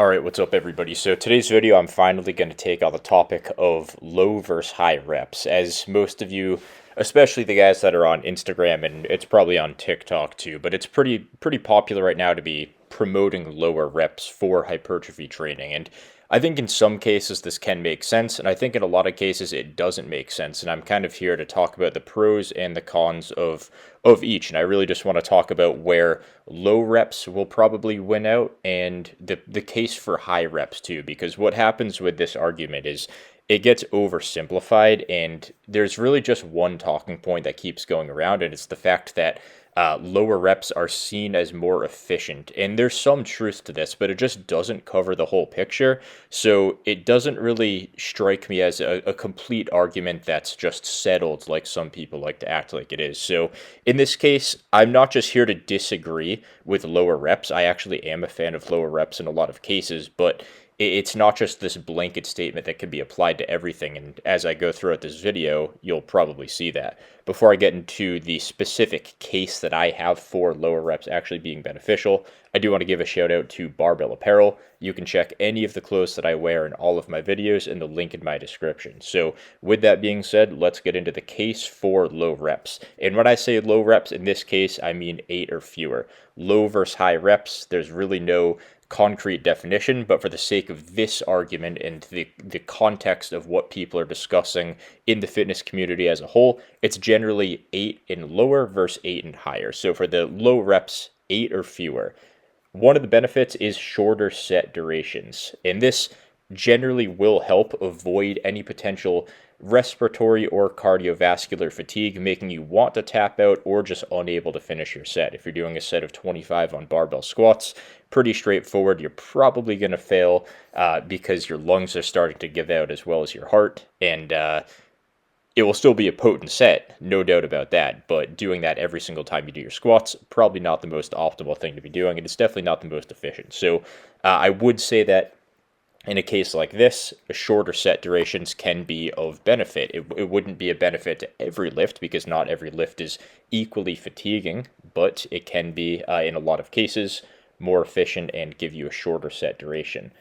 Alright, what's up everybody? So today's video I'm finally going to take on the topic of low versus high reps. As most of you, especially the guys that are on Instagram, and it's probably on TikTok too, but it's pretty popular right now to be promoting lower reps for hypertrophy training. And I think in some cases this can make sense, and I think in a lot of cases it doesn't make sense. And I'm kind of here to talk about the pros and the cons of each. And I really just want to talk about where low reps will probably win out and the case for high reps too, because what happens with this argument is it gets oversimplified, and there's really just one talking point that keeps going around, and it's the fact that lower reps are seen as more efficient. And there's some truth to this, but it just doesn't cover the whole picture. So it doesn't really strike me as a complete argument that's just settled like some people like to act like it is. So in this case, I'm not just here to disagree with lower reps. I actually am a fan of lower reps in a lot of cases, but it's not just this blanket statement that can be applied to everything. And as I go throughout this video, you'll probably see that. Before I get into the specific case that I have for lower reps actually being beneficial, I do want to give a shout out to Barbell Apparel. You can check any of the clothes that I wear in all of my videos in the link in my description. So with that being said, let's get into the case for low reps. And when I say low reps, in this case, I mean 8 or fewer. Low versus high reps, there's really no concrete definition, but for the sake of this argument and the context of what people are discussing in the fitness community as a whole, it's generally 8 and lower versus 8 and higher. So for the low reps, 8 or fewer. One of the benefits is shorter set durations, and this generally will help avoid any potential respiratory or cardiovascular fatigue, making you want to tap out or just unable to finish your set. If you're doing a set of 25 on barbell squats, pretty straightforward. You're probably going to fail because your lungs are starting to give out as well as your heart, and it will still be a potent set, no doubt about that, but doing that every single time you do your squats, probably not the most optimal thing to be doing, and it's definitely not the most efficient. So I would say that in a case like this, shorter set durations can be of benefit. It wouldn't be a benefit to every lift because not every lift is equally fatiguing, but it can be, in a lot of cases, more efficient and give you a shorter set duration.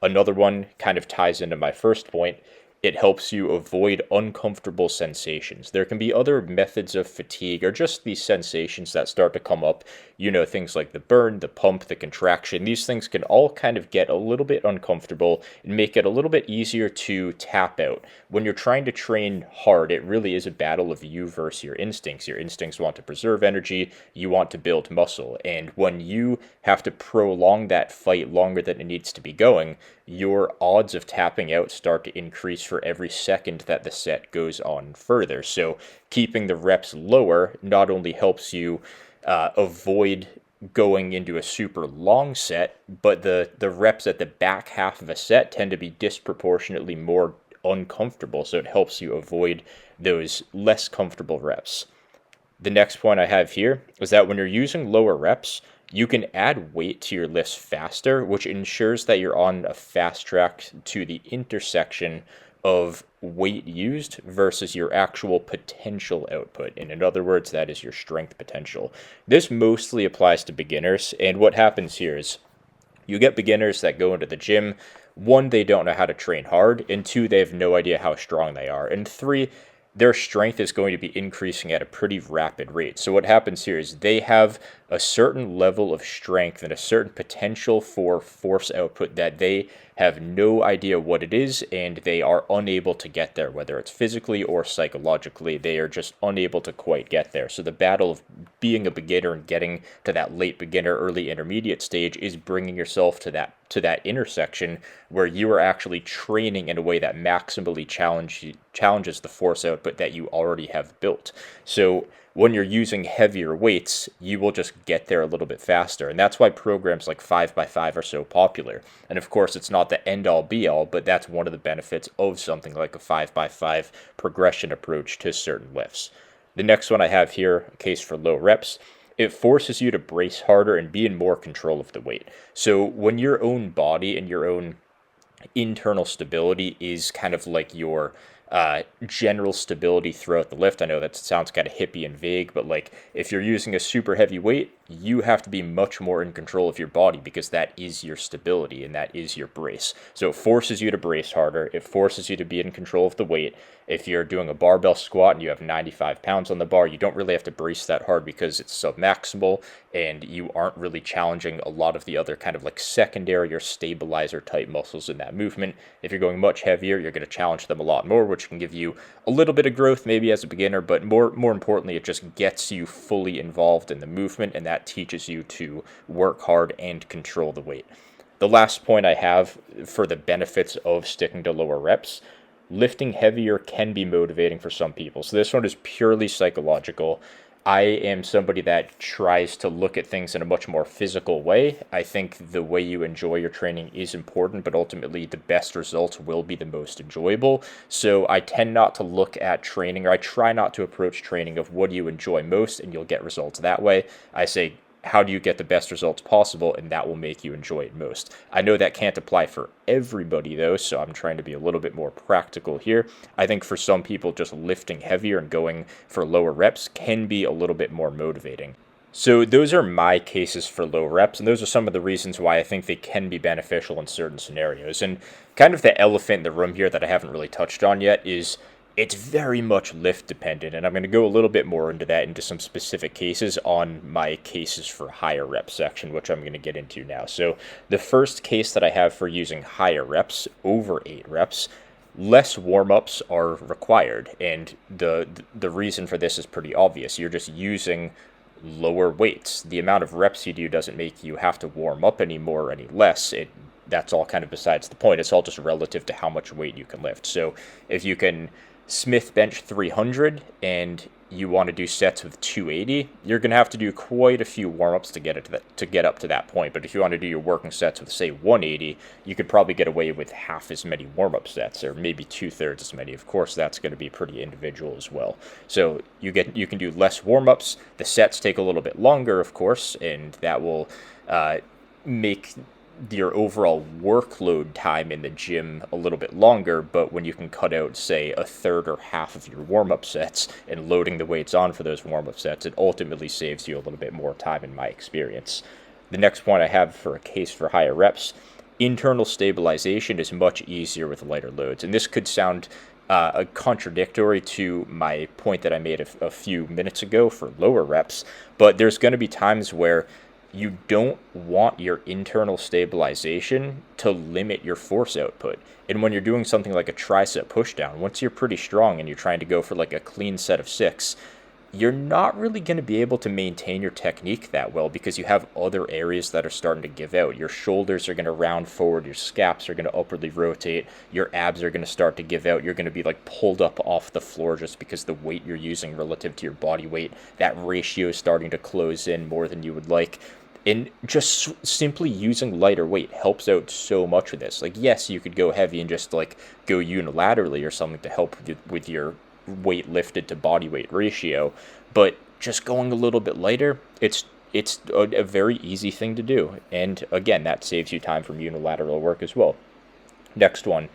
Another one kind of ties into my first point. It helps you avoid uncomfortable sensations. There can be other methods of fatigue or just these sensations that start to come up. You know, things like the burn, the pump, the contraction. These things can all kind of get a little bit uncomfortable and make it a little bit easier to tap out. When you're trying to train hard, it really is a battle of you versus your instincts. Your instincts want to preserve energy. You want to build muscle. And when you have to prolong that fight longer than it needs to be going, your odds of tapping out start to increase for every second that the set goes on further. So keeping the reps lower not only helps you avoid going into a super long set, but the reps at the back half of a set tend to be disproportionately more uncomfortable, so it helps you avoid those less comfortable reps. The next point I have here is that when you're using lower reps, you can add weight to your lifts faster, which ensures that you're on a fast track to the intersection of weight used versus your actual potential output. And in other words, that is your strength potential. This mostly applies to beginners, and what happens here is you get beginners that go into the gym. One, they don't know how to train hard, and two, they have no idea how strong they are, and three, their strength is going to be increasing at a pretty rapid rate. So what happens here is they have a certain level of strength and a certain potential for force output that they have no idea what it is, and they are unable to get there, whether it's physically or psychologically. They are just unable to quite get there. So the battle of being a beginner and getting to that late beginner, early intermediate stage is bringing yourself to that intersection where you are actually training in a way that maximally challenges the force output that you already have built. So when you're using heavier weights, you will just get there a little bit faster. And that's why programs like 5x5 are so popular. And of course, it's not the end-all be-all, but that's one of the benefits of something like a 5x5 progression approach to certain lifts. The next one I have here, a case for low reps. It forces you to brace harder and be in more control of the weight. So when your own body and your own internal stability is kind of like your general stability throughout the lift. I know that sounds kind of hippie and vague, but like if you're using a super heavy weight, you have to be much more in control of your body because that is your stability and that is your brace. So it forces you to brace harder. It forces you to be in control of the weight. If you're doing a barbell squat and you have 95 pounds on the bar, you don't really have to brace that hard because it's submaximal and you aren't really challenging a lot of the other kind of like secondary or stabilizer type muscles in that movement. If you're going much heavier, you're going to challenge them a lot more, which can give you a little bit of growth maybe as a beginner, but more importantly, it just gets you fully involved in the movement, and that teaches you to work hard and control the weight. The last point I have for the benefits of sticking to lower reps: lifting heavier can be motivating for some people. So this one is purely psychological. I am somebody that tries to look at things in a much more physical way. I think the way you enjoy your training is important, but ultimately the best results will be the most enjoyable. So I tend not to look at training, or I try not to approach training of what do you enjoy most, and you'll get results that way. I say, how do you get the best results possible, and that will make you enjoy it most. I know that can't apply for everybody though, so I'm trying to be a little bit more practical here. I think for some people, just lifting heavier and going for lower reps can be a little bit more motivating. So those are my cases for low reps, and those are some of the reasons why I think they can be beneficial in certain scenarios. And kind of the elephant in the room here that I haven't really touched on yet is it's very much lift dependent, and I'm going to go a little bit more into that, into some specific cases on my cases for higher rep section, which I'm going to get into now. So the first case that I have for using higher reps, over 8 reps, less warm-ups are required, and the reason for this is pretty obvious. You're just using lower weights. The amount of reps you do doesn't make you have to warm up any more or any less. That's all kind of besides the point. It's all just relative to how much weight you can lift. So if you can Smith bench 300 and you want to do sets with 280, you're going to have to do quite a few warm-ups to get up to that point. But if you want to do your working sets with, say, 180, you could probably get away with half as many warm-up sets, or maybe 2/3 as many. Of course, that's going to be pretty individual as well. So you can do less warm-ups. The sets take a little bit longer, of course, and that will make your overall workload time in the gym a little bit longer. But when you can cut out, say, a third or half of your warm-up sets and loading the weights on for those warm-up sets, it ultimately saves you a little bit more time in my experience. The next point I have for a case for higher reps: internal stabilization is much easier with lighter loads. And this could sound contradictory to my point that I made a few minutes ago for lower reps, but there's going to be times where you don't want your internal stabilization to limit your force output. And when you're doing something like a tricep pushdown, once you're pretty strong and you're trying to go for like a clean set of 6, you're not really going to be able to maintain your technique that well because you have other areas that are starting to give out. Your shoulders are going to round forward, your scaps are going to upwardly rotate, your abs are going to start to give out. You're going to be like pulled up off the floor just because the weight you're using relative to your body weight, that ratio is starting to close in more than you would like. And just simply using lighter weight helps out so much with this. Like, yes, you could go heavy and just like go unilaterally or something to help with your weight lifted to body weight ratio, but just going a little bit lighter, it's a very easy thing to do. And again, that saves you time from unilateral work as well. Next one: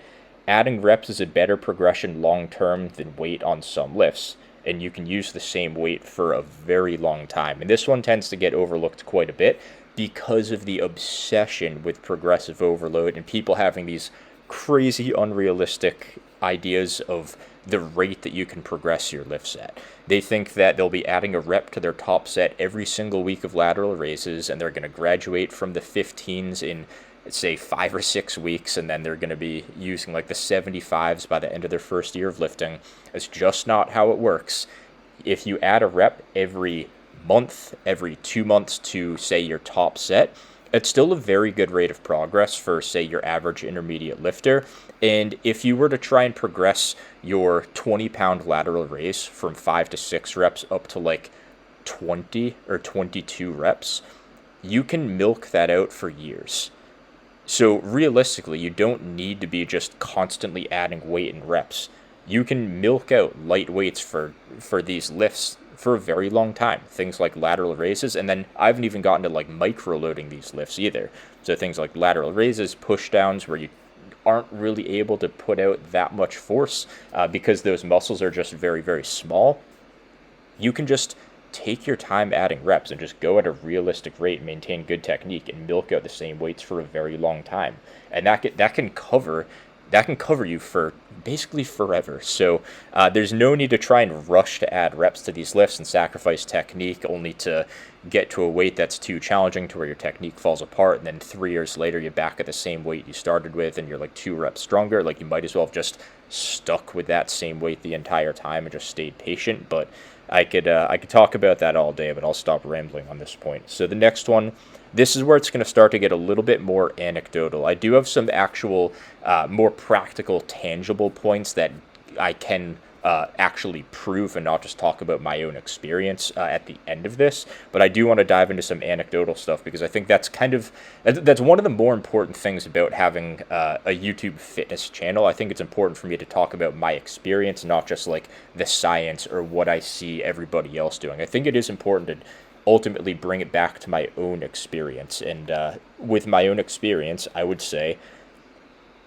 adding reps is a better progression long term than weight on some lifts, and you can use the same weight for a very long time. And this one tends to get overlooked quite a bit because of the obsession with progressive overload and people having these crazy unrealistic ideas of the rate that you can progress your lifts at. They think that they'll be adding a rep to their top set every single week of lateral raises, and they're going to graduate from the 15s in, say, 5 or 6 weeks, and then they're going to be using like the 75s by the end of their first year of lifting. It's just not how it works. If you add a rep every month, every 2 months to, say, your top set, it's still a very good rate of progress for, say, your average intermediate lifter. And if you were to try and progress your 20-pound lateral raise from 5 to 6 reps up to like 20 or 22 reps, you can milk that out for years. So realistically, you don't need to be just constantly adding weight and reps. You can milk out light weights for these lifts for a very long time. Things like lateral raises, and then I haven't even gotten to like micro loading these lifts either. So things like lateral raises, push downs, where you aren't really able to put out that much force because those muscles are just very, very small, you can just take your time adding reps and just go at a realistic rate, maintain good technique, and milk out the same weights for a very long time. And that can cover you for basically forever. So there's no need to try and rush to add reps to these lifts and sacrifice technique only to get to a weight that's too challenging to where your technique falls apart, and then 3 years later you're back at the same weight you started with and you're like 2 reps stronger. Like, you might as well have just stuck with that same weight the entire time and just stayed patient. But I could talk about that all day, but I'll stop rambling on this point. So the next one, this is where it's going to start to get a little bit more anecdotal. I do have some actual, more practical, tangible points that I can actually prove and not just talk about my own experience at the end of this. But I do want to dive into some anecdotal stuff because I think that's that's one of the more important things about having a YouTube fitness channel. I think it's important for me to talk about my experience, not just like the science or what I see everybody else doing. I think it is important to ultimately bring it back to my own experience. And with my own experience, I would say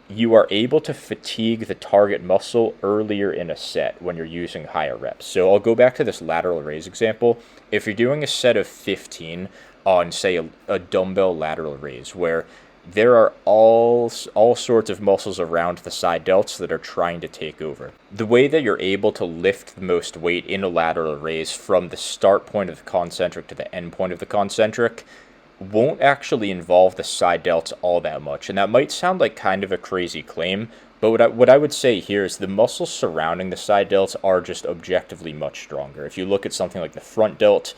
you are able to fatigue the target muscle earlier in a set when you're using higher reps. So I'll go back to this lateral raise example. If you're doing a set of 15 on, say, a dumbbell lateral raise, where there are all sorts of muscles around the side delts that are trying to take over, the way that you're able to lift the most weight in a lateral raise from the start point of the concentric to the end point of the concentric won't actually involve the side delts all that much. And that might sound like kind of a crazy claim, but what I would say here is the muscles surrounding the side delts are just objectively much stronger. If you look at something like the front delt,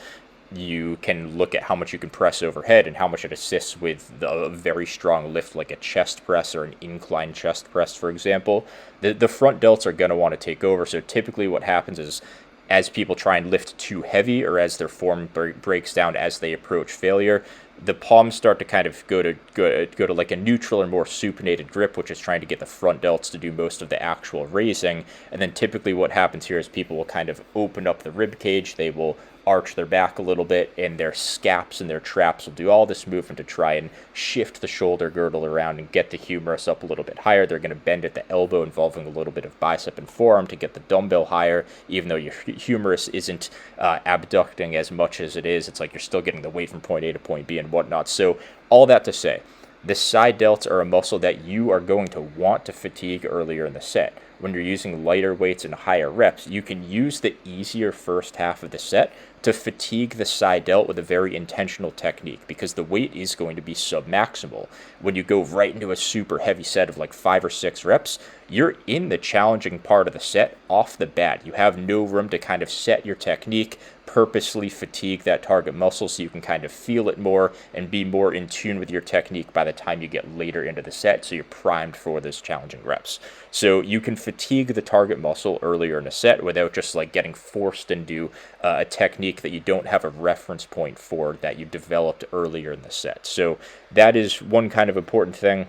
you can look at how much you can press overhead and how much it assists with a very strong lift like a chest press or an incline chest press, for example. The front delts are going to want to take over. So typically what happens is, as people try and lift too heavy or as their form breaks down as they approach failure, the palms start to kind of go to like a neutral or more supinated grip, which is trying to get the front delts to do most of the actual raising. And then typically what happens here is people will kind of open up the rib cage, they will arch their back a little bit, and their scaps and their traps will do all this movement to try and shift the shoulder girdle around and get the humerus up a little bit higher. They're going to bend at the elbow, involving a little bit of bicep and forearm to get the dumbbell higher, even though your humerus isn't abducting as much as it is. It's like you're still getting the weight from point A to point B and whatnot. So all that to say, the side delts are a muscle that you are going to want to fatigue earlier in the set. When you're using lighter weights and higher reps, you can use the easier first half of the set to fatigue the side delt with a very intentional technique, because the weight is going to be submaximal. When you go right into a super heavy set of like 5 or 6 reps, you're in the challenging part of the set off the bat. You have no room to kind of set your technique, purposely fatigue that target muscle so you can kind of feel it more and be more in tune with your technique by the time you get later into the set, so you're primed for those challenging reps. So you can fatigue the target muscle earlier in a set without just like getting forced into a technique that you don't have a reference point for that you developed earlier in the set. So that is one kind of important thing,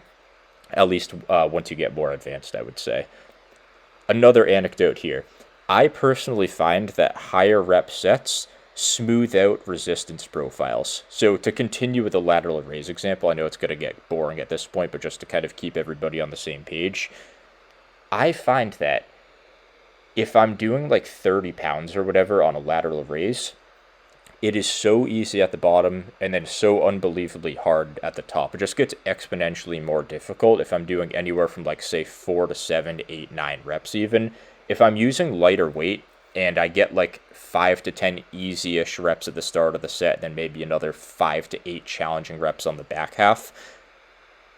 at least once you get more advanced, I would say. Another anecdote here. I personally find that higher rep sets smooth out resistance profiles. So to continue with the lateral raise example, I know it's going to get boring at this point, but just to kind of keep everybody on the same page, I find that if I'm doing like 30 pounds or whatever on a lateral raise, it is so easy at the bottom and then so unbelievably hard at the top. It just gets exponentially more difficult if I'm doing anywhere from like say 4 to 7 to 8, 9 reps even. If I'm using lighter weight and I get like 5 to 10 easy-ish reps at the start of the set, then maybe another 5 to 8 challenging reps on the back half,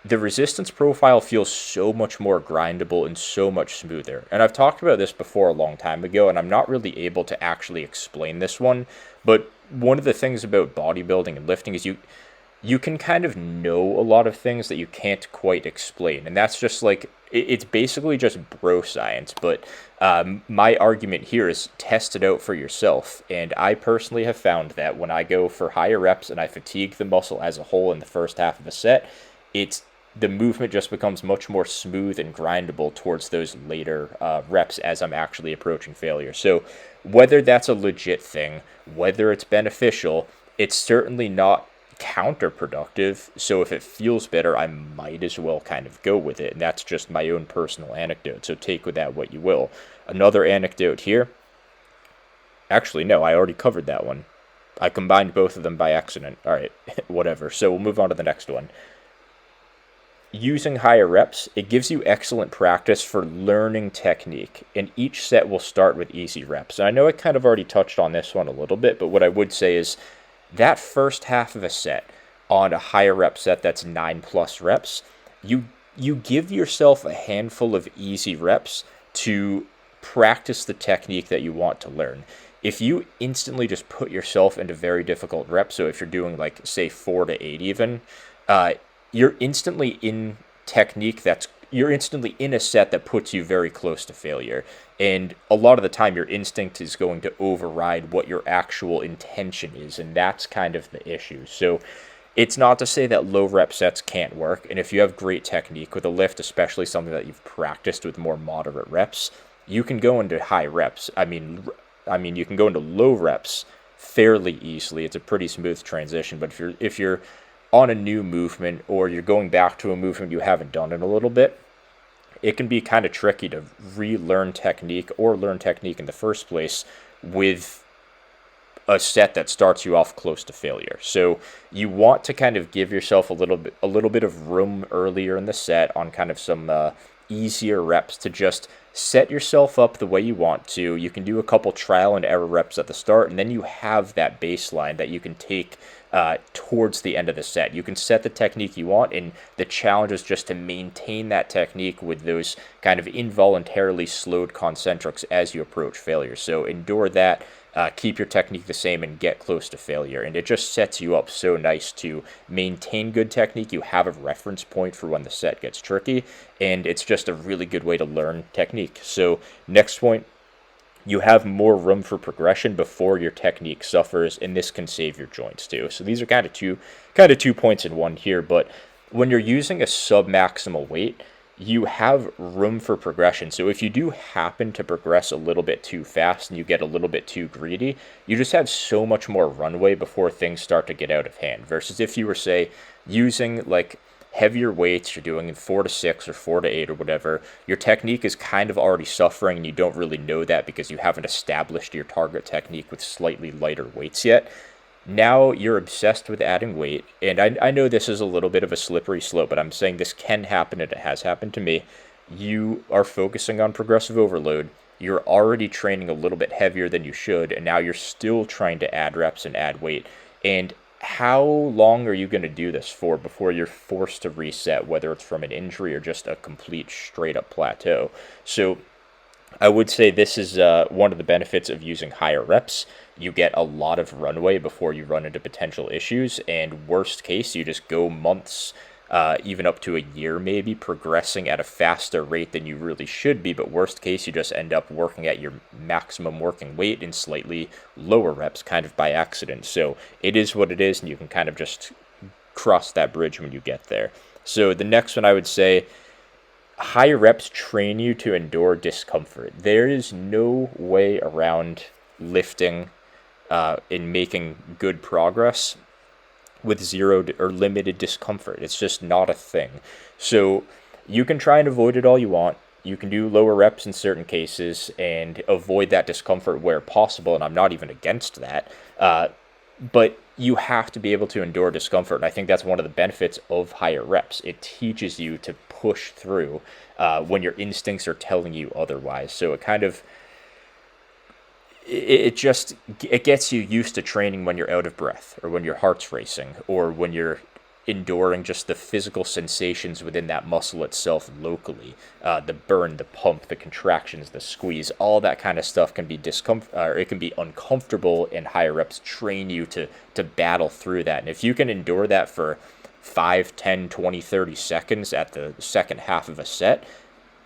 the resistance profile feels so much more grindable and so much smoother. And I've talked about this before a long time ago, and I'm not really able to actually explain this one, but one of the things about bodybuilding and lifting is you can kind of know a lot of things that you can't quite explain. And that's just like, it's basically just bro science. But my argument here is test it out for yourself. And I personally have found that when I go for higher reps and I fatigue the muscle as a whole in the first half of a set, the movement just becomes much more smooth and grindable towards those later reps as I'm actually approaching failure. So whether that's a legit thing, whether it's beneficial, it's certainly not counterproductive. So if it feels better, I might as well kind of go with it. And that's just my own personal anecdote. So take with that what you will. Another anecdote here. Actually, no, I already covered that one. I combined both of them by accident. All right, whatever. So we'll move on to the next one. Using higher reps, it gives you excellent practice for learning technique, and each set will start with easy reps. And I know I kind of already touched on this one a little bit, but what I would say is that first half of a set on a higher rep set that's 9+ reps, you give yourself a handful of easy reps to practice the technique that you want to learn. If you instantly just put yourself into very difficult reps, so if you're doing like say 4 to 8 even, you're instantly in you're instantly in a set that puts you very close to failure. And a lot of the time your instinct is going to override what your actual intention is, and that's kind of the issue. So it's not to say that low rep sets can't work, and if you have great technique with a lift, especially something that you've practiced with more moderate reps, you can go into high reps. I mean you can go into low reps fairly easily. It's a pretty smooth transition, but if you're on a new movement, or you're going back to a movement you haven't done in a little bit, it can be kind of tricky to relearn technique or learn technique in the first place with a set that starts you off close to failure. So you want to kind of give yourself a little bit of room earlier in the set on kind of some easier reps to just set yourself up the way you want to. You can do a couple trial and error reps at the start, and then you have that baseline that you can take towards the end of the set. You can set the technique you want, and the challenge is just to maintain that technique with those kind of involuntarily slowed concentrics as you approach failure. So endure that, keep your technique the same, and get close to failure. And it just sets you up so nice to maintain good technique. You have a reference point for when the set gets tricky, and it's just a really good way to learn technique. So next point, you have more room for progression before your technique suffers, and this can save your joints too. So these are kind of two points in one here, but when you're using a sub-maximal weight, you have room for progression. So if you do happen to progress a little bit too fast and you get a little bit too greedy, you just have so much more runway before things start to get out of hand, versus if you were, say, using like heavier weights, you're doing in 4 to 6 or 4 to 8 or whatever, your technique is kind of already suffering, and you don't really know that because you haven't established your target technique with slightly lighter weights yet. Now you're obsessed with adding weight, and I know this is a little bit of a slippery slope, but I'm saying this can happen, and it has happened to me. You are focusing on progressive overload, you're already training a little bit heavier than you should, and now you're still trying to add reps and add weight. And how long are you going to do this for before you're forced to reset, whether it's from an injury or just a complete straight up plateau? So I would say this is one of the benefits of using higher reps. You get a lot of runway before you run into potential issues, and worst case, you just go months, even up to a year maybe, progressing at a faster rate than you really should be, but worst case, you just end up working at your maximum working weight in slightly lower reps, kind of by accident. So it is what it is, and you can kind of just cross that bridge when you get there. So the next one I would say, higher reps train you to endure discomfort. There is no way around lifting in making good progress with zero or limited discomfort. It's just not a thing. So you can try and avoid it all you want. You can do lower reps in certain cases and avoid that discomfort where possible, and I'm not even against that. But you have to be able to endure discomfort, and I think that's one of the benefits of higher reps. It teaches you to push through when your instincts are telling you otherwise. So it gets you used to training when you're out of breath, or when your heart's racing, or when you're enduring just the physical sensations within that muscle itself locally. The burn, the pump, the contractions, the squeeze, all that kind of stuff can be it can be uncomfortable, and higher reps train you to battle through that. And if you can endure that for 5, 10, 20, 30 seconds at the second half of a set,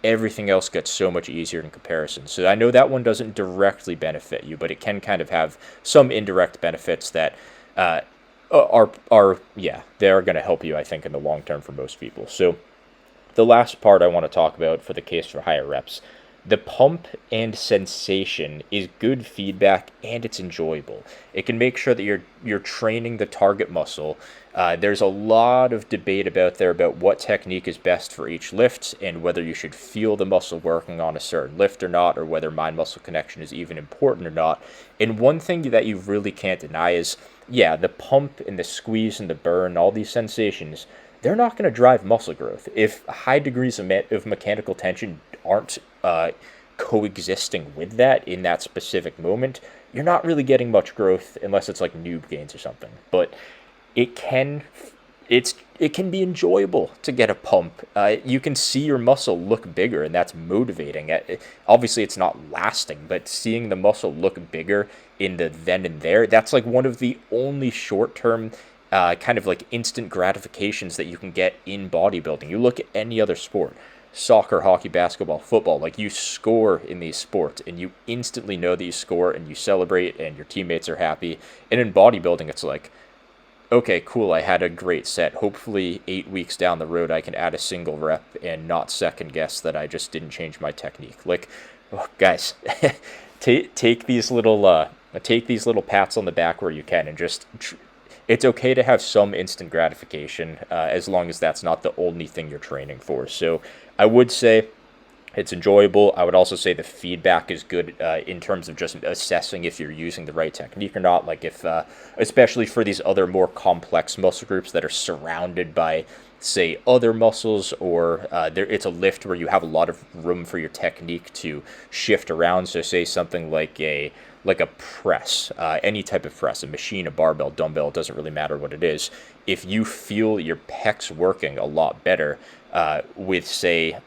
everything else gets so much easier in comparison. So I know that one doesn't directly benefit you, but it can kind of have some indirect benefits that they're going to help you, I think, in the long term for most people. So the last part I want to talk about for the case for higher reps, The pump and sensation is good feedback, and it's enjoyable. It can make sure that you're training the target muscle. There's a lot of debate about what technique is best for each lift and whether you should feel the muscle working on a certain lift or not, or whether mind-muscle connection is even important or not. And one thing that you really can't deny is, yeah, the pump and the squeeze and the burn, all these sensations, they're not going to drive muscle growth. If high degrees of mechanical tension aren't coexisting with that in that specific moment, you're not really getting much growth unless it's like noob gains or something. But it can be enjoyable to get a pump. You can see your muscle look bigger, and that's motivating. Obviously, it's not lasting, but seeing the muscle look bigger in the then and there, that's like one of the only short-term kind of like instant gratifications that you can get in bodybuilding. You look at any other sport, soccer, hockey, basketball, football, like you score in these sports and you instantly know that you score and you celebrate and your teammates are happy. And in bodybuilding, it's like, okay, cool, I had a great set. Hopefully 8 weeks down the road, I can add a single rep and not second guess that I just didn't change my technique. Like, oh, guys, take these little pats on the back where you can, and just it's okay to have some instant gratification as long as that's not the only thing you're training for. So I would say it's enjoyable. I would also say the feedback is good in terms of just assessing if you're using the right technique or not. Like if, especially for these other more complex muscle groups that are surrounded by, say, other muscles, or it's a lift where you have a lot of room for your technique to shift around. So say something like a press, any type of press, a machine, a barbell, dumbbell, it doesn't really matter what it is. If you feel your pecs working a lot better with, say,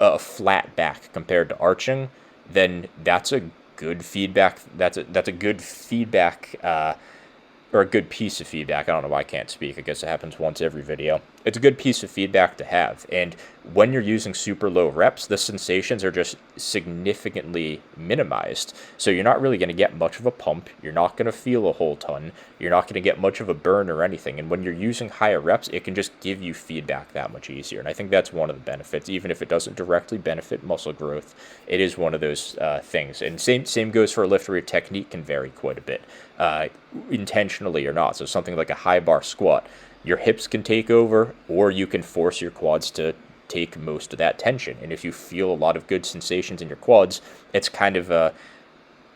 a flat back compared to arching, then that's a good feedback. That's a good feedback, or a good piece of feedback. I don't know why I can't speak. I guess it happens once every video. It's a good piece of feedback to have. And when you're using super low reps, the sensations are just significantly minimized. So you're not really going to get much of a pump. You're not going to feel a whole ton. You're not going to get much of a burn or anything. And when you're using higher reps, it can just give you feedback that much easier. And I think that's one of the benefits. Even if it doesn't directly benefit muscle growth, it is one of those things. And same goes for a lift where your technique can vary quite a bit, intentionally or not. So something like a high bar squat, your hips can take over, or you can force your quads to take most of that tension. And if you feel a lot of good sensations in your quads, it's kind of an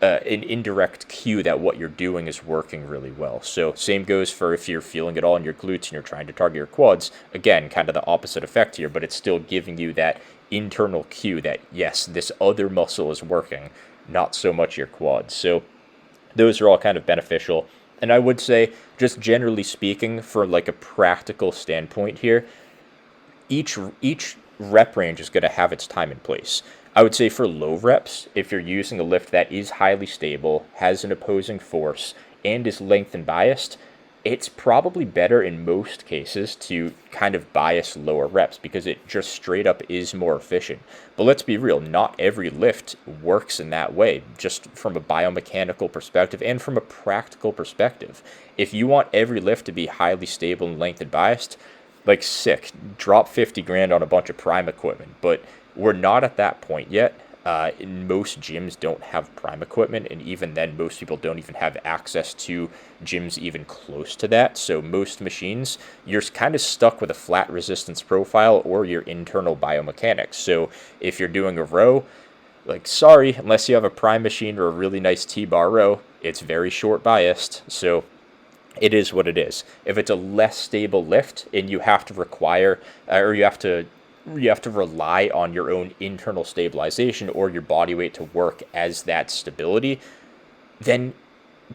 indirect cue that what you're doing is working really well. So same goes for if you're feeling it all in your glutes and you're trying to target your quads. Again, kind of the opposite effect here, but it's still giving you that internal cue that, yes, this other muscle is working, not so much your quads. So those are all kind of beneficial. And I would say, just generally speaking, for like a practical standpoint here, each rep range is going to have its time and place. I would say for low reps, if you're using a lift that is highly stable, has an opposing force, and is length and biased, it's probably better in most cases to kind of bias lower reps because it just straight up is more efficient. But let's be real, not every lift works in that way, just from a biomechanical perspective and from a practical perspective. If you want every lift to be highly stable and length and biased, like sick, drop 50 grand on a bunch of prime equipment. But we're not at that point yet. Most gyms don't have prime equipment, and even then most people don't even have access to gyms even close to that. So most machines, you're kind of stuck with a flat resistance profile or your internal biomechanics. So if you're doing a row, like, sorry, unless you have a prime machine or a really nice T-bar row, it's very short biased. So it is what it is. If it's a less stable lift and you have to require, or you have to rely on your own internal stabilization or your body weight to work as that stability, then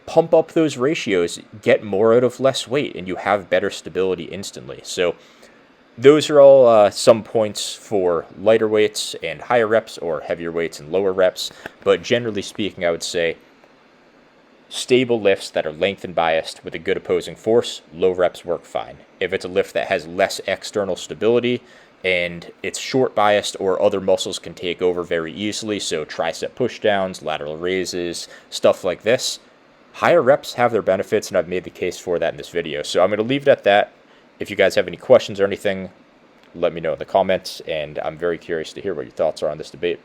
pump up those ratios, get more out of less weight, and you have better stability instantly. So those are all some points for lighter weights and higher reps, or heavier weights and lower reps. But generally speaking, I would say stable lifts that are length and biased with a good opposing force, low reps work fine. If it's a lift that has less external stability and it's short biased, or other muscles can take over very easily, so tricep pushdowns, lateral raises, stuff like this, higher reps have their benefits, and I've made the case for that in this video. So I'm going to leave it at that. If you guys have any questions or anything, let me know in the comments, and I'm very curious to hear what your thoughts are on this debate.